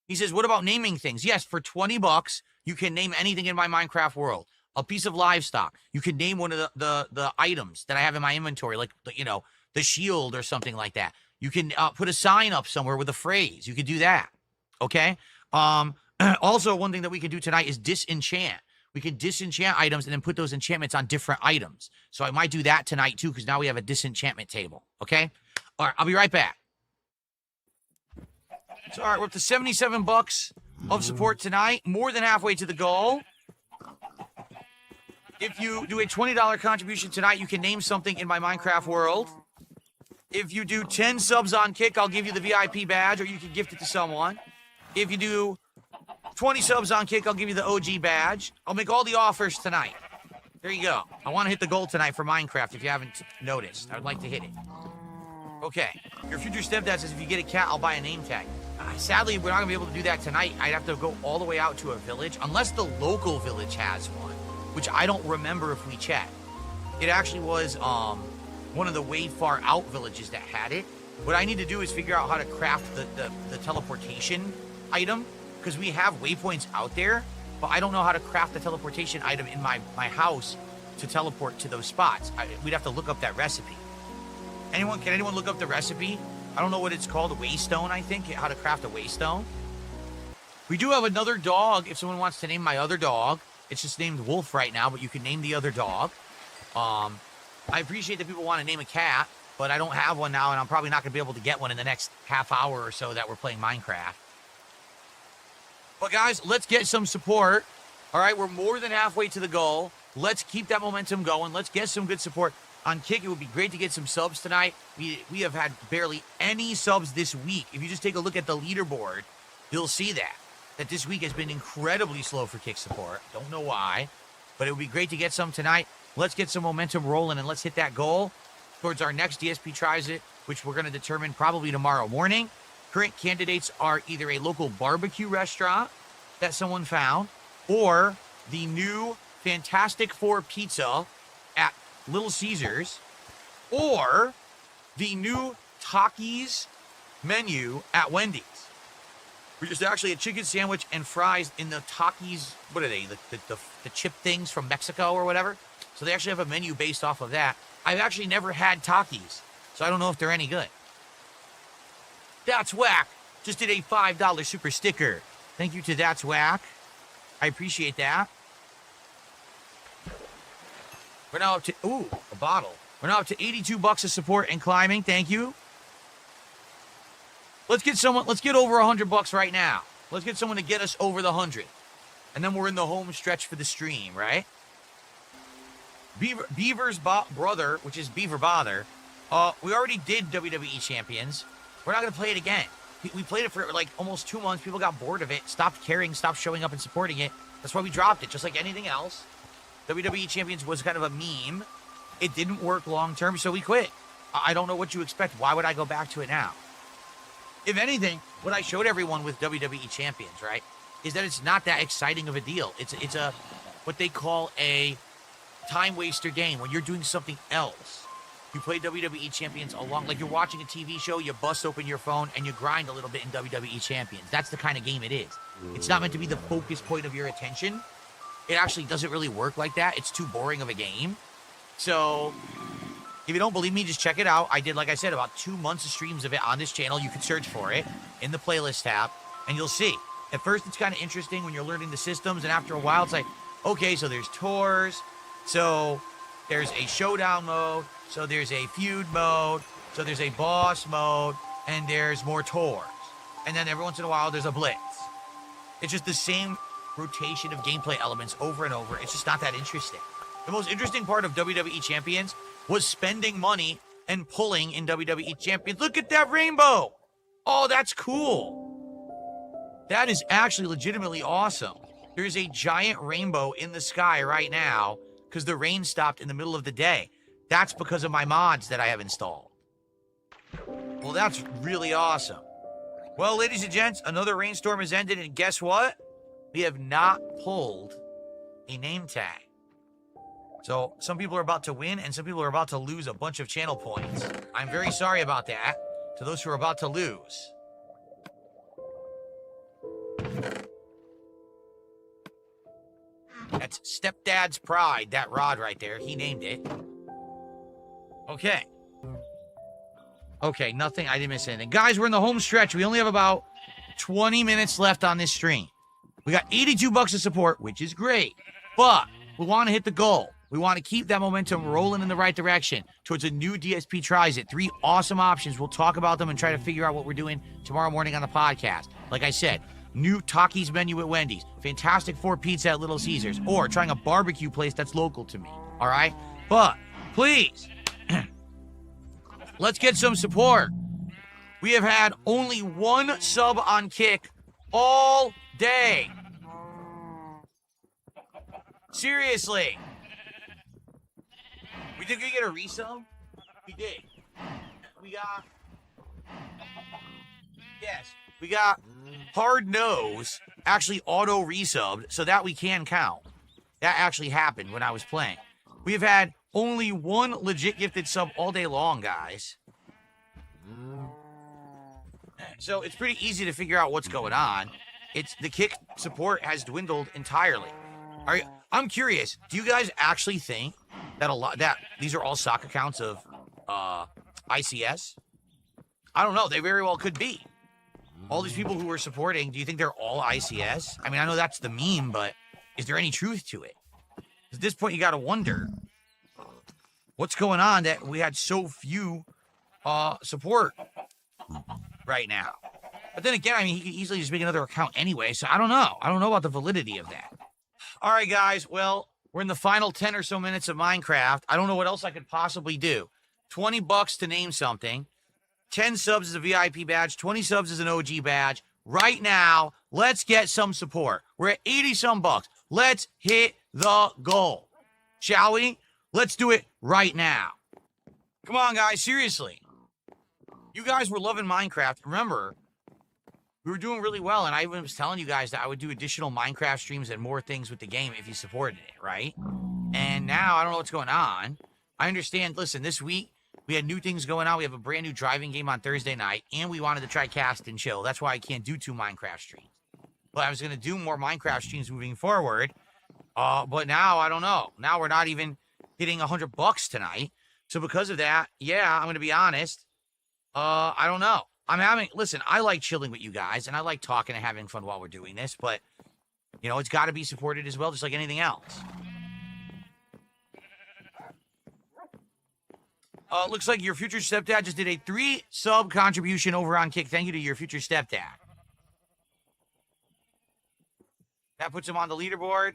He says, what about naming things? Yes, for 20 bucks, you can name anything in my Minecraft world. A piece of livestock. You can name one of the items that I have in my inventory, like, you know, the shield or something like that. You can put a sign up somewhere with a phrase. You could do that, okay? Also, one thing that we can do tonight is disenchant. We can disenchant items and then put those enchantments on different items. So I might do that tonight, too, because now we have a disenchantment table, okay? All right, I'll be right back. So, all right, we're up to 77 bucks of support tonight. More than halfway to the goal. If you do a $20 contribution tonight, you can name something in my Minecraft world. If you do 10 subs on Kick, I'll give you the VIP badge, or you can gift it to someone. If you do 20 subs on Kick, I'll give you the OG badge. I'll make all the offers tonight. There you go. I want to hit the goal tonight for Minecraft, if you haven't noticed. I would like to hit it. Okay. Your future stepdad says if you get a cat, I'll buy a name tag. Sadly, we're not going to be able to do that tonight. I'd have to go all the way out to a village, unless the local village has one, which I don't remember if we checked. It actually was one of the way far out villages that had it. What I need to do is figure out how to craft the teleportation item, because we have waypoints out there, but I don't know how to craft the teleportation item in my house to teleport to those spots. We'd have to look up that recipe. Can anyone look up the recipe? I don't know what it's called, a waystone, I think, how to craft a waystone. We do have another dog, if someone wants to name my other dog. It's just named Wolf right now, but you can name the other dog. I appreciate that people want to name a cat, but I don't have one now, and I'm probably not going to be able to get one in the next half hour or so that we're playing Minecraft. But guys, let's get some support. All right, we're more than halfway to the goal. Let's keep that momentum going. Let's get some good support. On Kick, it would be great to get some subs tonight. We have had barely any subs this week. If you just take a look at the leaderboard, you'll see that this week has been incredibly slow for Kick support. Don't know why, but it would be great to get some tonight. Let's get some momentum rolling, and let's hit that goal towards our next DSP Tries It, which we're going to determine probably tomorrow morning. Current candidates are either a local barbecue restaurant that someone found, or the new Fantastic Four pizza at Little Caesars, or the new Takis menu at Wendy's. Which is actually a chicken sandwich and fries in the Takis. What are they? The chip things from Mexico or whatever. So they actually have a menu based off of that. I've actually never had Takis, so I don't know if they're any good. That's Whack just did a $5 super sticker. Thank you to That's Whack. I appreciate that. We're now up to, ooh, a bottle. We're now up to $82 of support and climbing. Thank you. Let's get over $100 right now. Let's get someone to get us over the 100. And then we're in the home stretch for the stream, right? Beaver's brother, which is Beaver Bother. We already did WWE Champions. We're not going to play it again. We played it for like almost 2 months. People got bored of it, stopped caring, stopped showing up and supporting it. That's why we dropped it, just like anything else. WWE Champions was kind of a meme. It didn't work long term, so we quit. I don't know what you expect. Why would I go back to it now? If anything, what I showed everyone with WWE Champions, right, is that it's not that exciting of a deal. It's a what they call a time waster game when you're doing something else. You play WWE Champions along, like you're watching a TV show, you bust open your phone and you grind a little bit in WWE Champions. That's the kind of game it is. It's not meant to be the focus point of your attention. It actually doesn't really work like that. It's too boring of a game. So if you don't believe me, just check it out. I did, like I said, about 2 months of streams of it on this channel. You can search for it in the playlist tab, and you'll see. At first, it's kind of interesting when you're learning the systems, and after a while, it's like, okay, so there's tours, so there's a showdown mode, so there's a feud mode, so there's a boss mode, and there's more tours. And then every once in a while, there's a blitz. It's just the same rotation of gameplay elements over and over. It's just not that interesting. The most interesting part of WWE Champions was spending money and pulling in WWE Champions. Look at that rainbow. Oh, that's cool. That is actually legitimately awesome. There's a giant rainbow in the sky right now because the rain stopped in the middle of the day. That's because of my mods that I have installed. Well, that's really awesome. Well, ladies and gents, another rainstorm has ended, and guess what? We have not pulled a name tag. So some people are about to win, and some people are about to lose a bunch of channel points. I'm very sorry about that to those who are about to lose. That's Stepdad's Pride, that rod right there. He named it. Okay. Okay, nothing. I didn't miss anything. Guys, we're in the home stretch. We only have about 20 minutes left on this stream. We got $82 of support, which is great. But we want to hit the goal. We want to keep that momentum rolling in the right direction towards a new DSP Tries It. 3 awesome options. We'll talk about them and try to figure out what we're doing tomorrow morning on the podcast. Like I said, new Takis menu at Wendy's. Fantastic 4 pizza at Little Caesars. Or trying a barbecue place that's local to me. All right? But please, let's get some support. We have had only 1 sub on Kick all day. Seriously. Did we get a resub? We did. We got Hard Nose actually auto resubbed, so that we can count. That actually happened when I was playing. We've had only 1 legit gifted sub all day long, guys. So it's pretty easy to figure out what's going on. It's the Kick support has dwindled entirely. I'm curious, do you guys actually think that these are all stock accounts of ICS? I don't know. They very well could be. All these people who are supporting, do you think they're all ICS? I mean, I know that's the meme, but is there any truth to it? At this point, you got to wonder what's going on that we had so few support right now. But then again, I mean, he could easily just make another account anyway, so I don't know. I don't know about the validity of that. All right, guys. Well, we're in the final 10 or so minutes of Minecraft. I don't know what else I could possibly do. $20 to name something. 10 subs is a VIP badge. 20 subs is an OG badge. Right now, let's get some support. We're at 80-some bucks. Let's hit the goal. Shall we? Let's do it right now. Come on, guys. Seriously. You guys were loving Minecraft. Remember, we were doing really well, and I even was telling you guys that I would do additional Minecraft streams and more things with the game if you supported it, right? And now I don't know what's going on. I understand, listen, this week, We had new things going on. We have a brand new driving game on Thursday night, and we wanted to try cast and chill. That's why I can't do 2 Minecraft streams. But I was going to do more Minecraft streams moving forward. But now, I don't know. Now we're not even hitting $100 tonight. So because of that, yeah, I'm going to be honest. I don't know. Listen, I like chilling with you guys, and I like talking and having fun while we're doing this, but, you know, it's got to be supported as well, just like anything else. Looks like your future stepdad just did a 3 sub contribution over on Kick. Thank you to your future stepdad. That puts him on the leaderboard.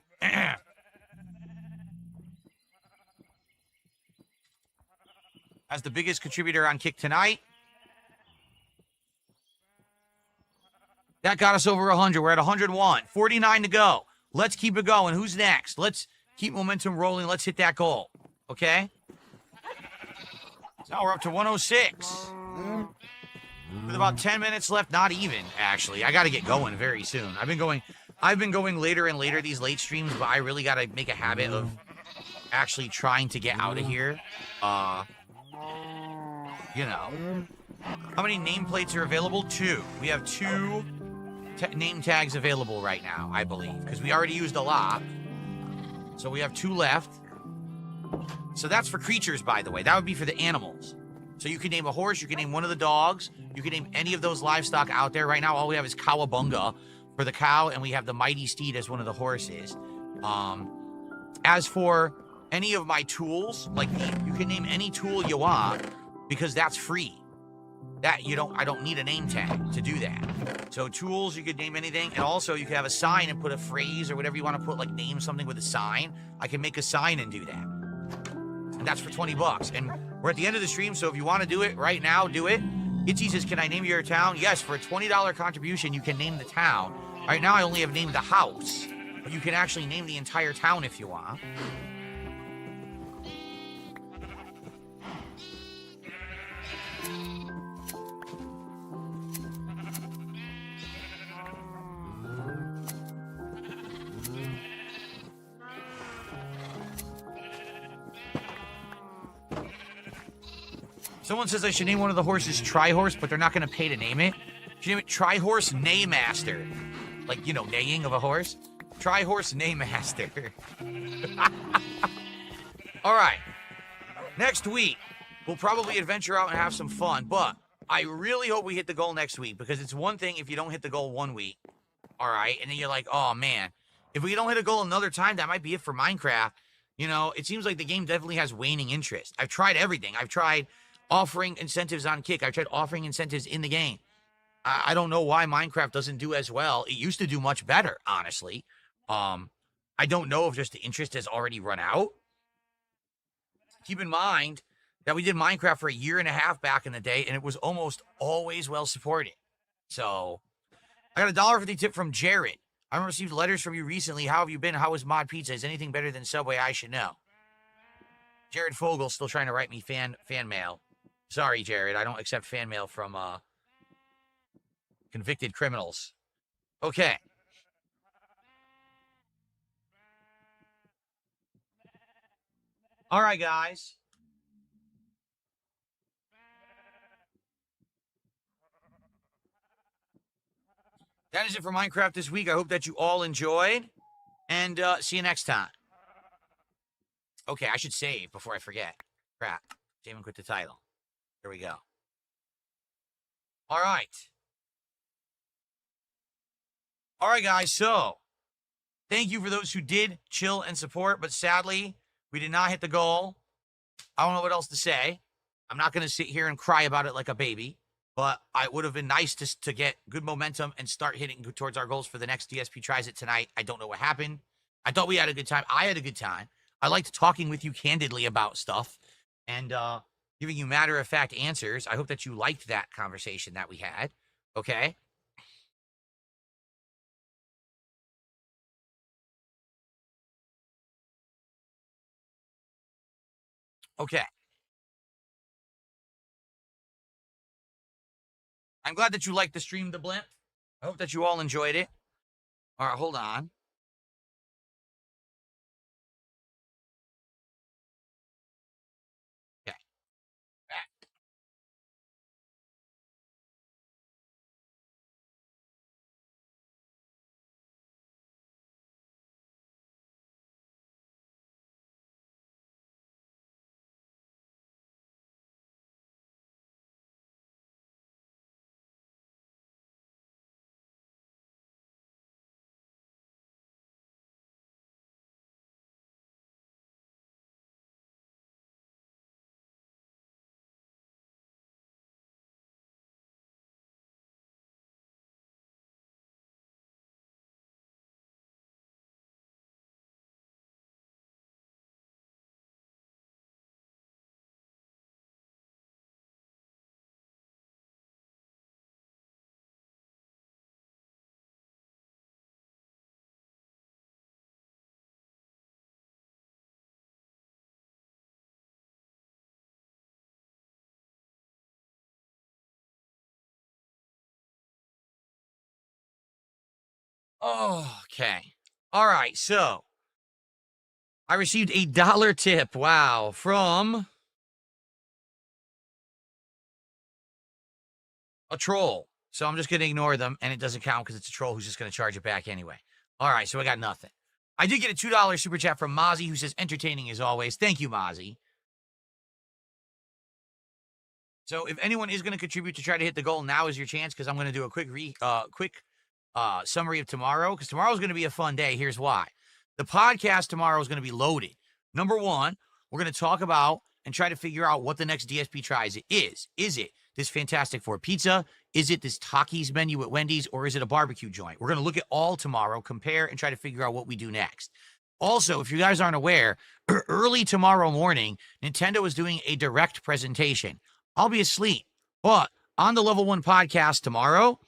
As the biggest contributor on Kick tonight. That got us over 100. We're at 101. 49 to go. Let's keep it going. Who's next? Let's keep momentum rolling. Let's hit that goal. Okay? Now we're up to 106. With about 10 minutes left. Not even, actually. I got to get going very soon. I've been going later and later these late streams, but I really got to make a habit of actually trying to get out of here. You know. How many nameplates are available? 2. We have 2 name tags available right now, I believe, because we already used a lot. So we have 2 left. So that's for creatures, by the way. That would be for the animals. So you can name a horse, you can name one of the dogs, you can name any of those livestock out there. Right now, all we have is Cowabunga for the cow, and we have the Mighty Steed as one of the horses. As for any of my tools, like you can name any tool you want, because that's free. I don't need a name tag to do that. So tools, you could name anything, and also you can have a sign and put a phrase or whatever you want to put, like name something with a sign. I can make a sign and do that. And that's for $20. And we're at the end of the stream, so if you want to do it right now, do it. Itchy says, can I name your town? Yes, for a $20 contribution, you can name the town. Right now, I only have named the house, but you can actually name the entire town if you want. Someone says I should name one of the horses Tri-Horse, but they're not going to pay to name it. Should name it Tri-Horse Naymaster. Like, you know, neighing of a horse. Tri-Horse Naymaster. All right. Next week, we'll probably adventure out and have some fun, but I really hope we hit the goal next week, because it's one thing if you don't hit the goal one week, all right, and then you're like, oh, man, if we don't hit a goal another time, that might be it for Minecraft. You know, it seems like the game definitely has waning interest. I've tried everything. I've tried offering incentives on Kick. I've tried offering incentives in the game. I don't know why Minecraft doesn't do as well. It used to do much better, honestly. I don't know if just the interest has already run out. Keep in mind that we did Minecraft for 1.5 years back in the day, and it was almost always well supported. So, I got a $1.50 tip from Jared. I haven't received letters from you recently. How have you been? How was Mod Pizza? Is anything better than Subway? I should know. Jared Fogel still trying to write me fan mail. Sorry, Jared. I don't accept fan mail from convicted criminals. Okay. All right, guys. That is it for Minecraft this week. I hope that you all enjoyed. And see you next time. Okay, I should save before I forget. Crap. Save and quit the title. Here we go. All right. All right, guys. So, thank you for those who did chill and support, but sadly, we did not hit the goal. I don't know what else to say. I'm not going to sit here and cry about it like a baby, but it would have been nice to get good momentum and start hitting towards our goals for the next DSP Tries It tonight. I don't know what happened. I thought we had a good time. I had a good time. I liked talking with you candidly about stuff and giving you matter-of-fact answers. I hope that you liked that conversation that we had, okay? Okay. I'm glad that you liked the stream, The Blimp. I hope that you all enjoyed it. All right, hold on. Okay. Back. Okay. All right. So I received a $1 tip. Wow. From a troll. So I'm just going to ignore them, and it doesn't count because it's a troll who's just going to charge it back anyway. All right. So I got nothing. I did get a $2 super chat from Mozzie, who says, entertaining as always. Thank you, Mozzie. So if anyone is going to contribute to try to hit the goal, now is your chance, because I'm going to do a quick summary of tomorrow, because tomorrow's going to be a fun day. Here's why. The podcast tomorrow is going to be loaded. Number one, we're going to talk about and try to figure out what the next DSP tries is. Is it this Fantastic Four pizza? Is it this Takis menu at Wendy's? Or is it a barbecue joint? We're going to look at all tomorrow, compare, and try to figure out what we do next. Also, if you guys aren't aware, early tomorrow morning, Nintendo is doing a direct presentation. I'll be asleep, but on the Level 1 podcast tomorrow,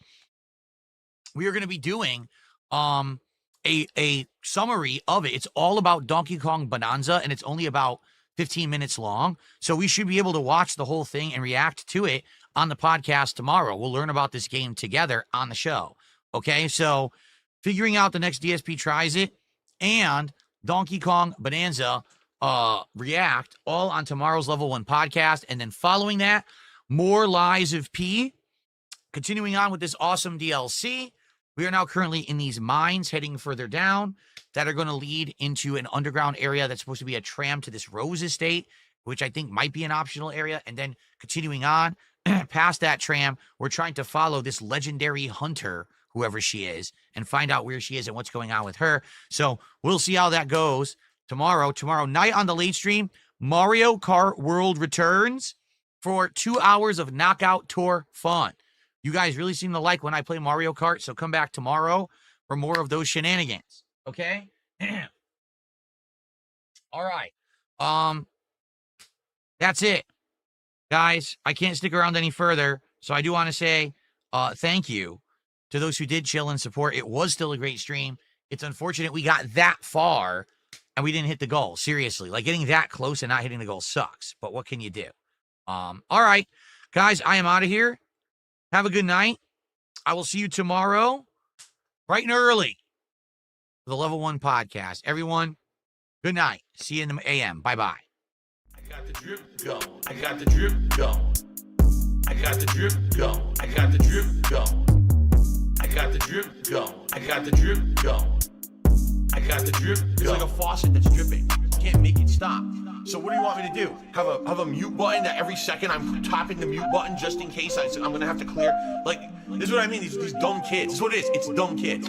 we are going to be doing a summary of it. It's all about Donkey Kong Bonanza, and it's only about 15 minutes long. So we should be able to watch the whole thing and react to it on the podcast tomorrow. We'll learn about this game together on the show. Okay, so figuring out the next DSP tries it and Donkey Kong Bonanza react all on tomorrow's Level 1 podcast. And then following that, more Lies of P. Continuing on with this awesome DLC. We are now currently in these mines heading further down that are going to lead into an underground area that's supposed to be a tram to this Rose Estate, which I think might be an optional area. And then continuing on past that tram, we're trying to follow this legendary hunter, whoever she is, and find out where she is and what's going on with her. So we'll see how that goes tomorrow. Tomorrow night on the late stream, Mario Kart World returns for 2 hours of knockout tour fun. You guys really seem to like when I play Mario Kart, so come back tomorrow for more of those shenanigans. Okay? All right. That's it. Guys, I can't stick around any further, so I do want to say thank you to those who did chill and support. It was still a great stream. It's unfortunate we got that far and we didn't hit the goal. Seriously, like getting that close and not hitting the goal sucks, but what can you do? All right, guys, I am out of here. Have a good night. I will see you tomorrow, bright and early, for the Level 1 podcast. Everyone, good night. See you in the AM. Bye-bye. I got the drip going. I got the drip going. I got the drip going. I got the drip going. I got the drip going. I got the drip going. I got the drip going. It's like a faucet that's dripping. You can't make it stop. So what do you want me to do? Have a mute button that every second I'm tapping the mute button just in case I'm gonna have to clear? Like, this is what I mean. These dumb kids. This is what it is. It's dumb kids.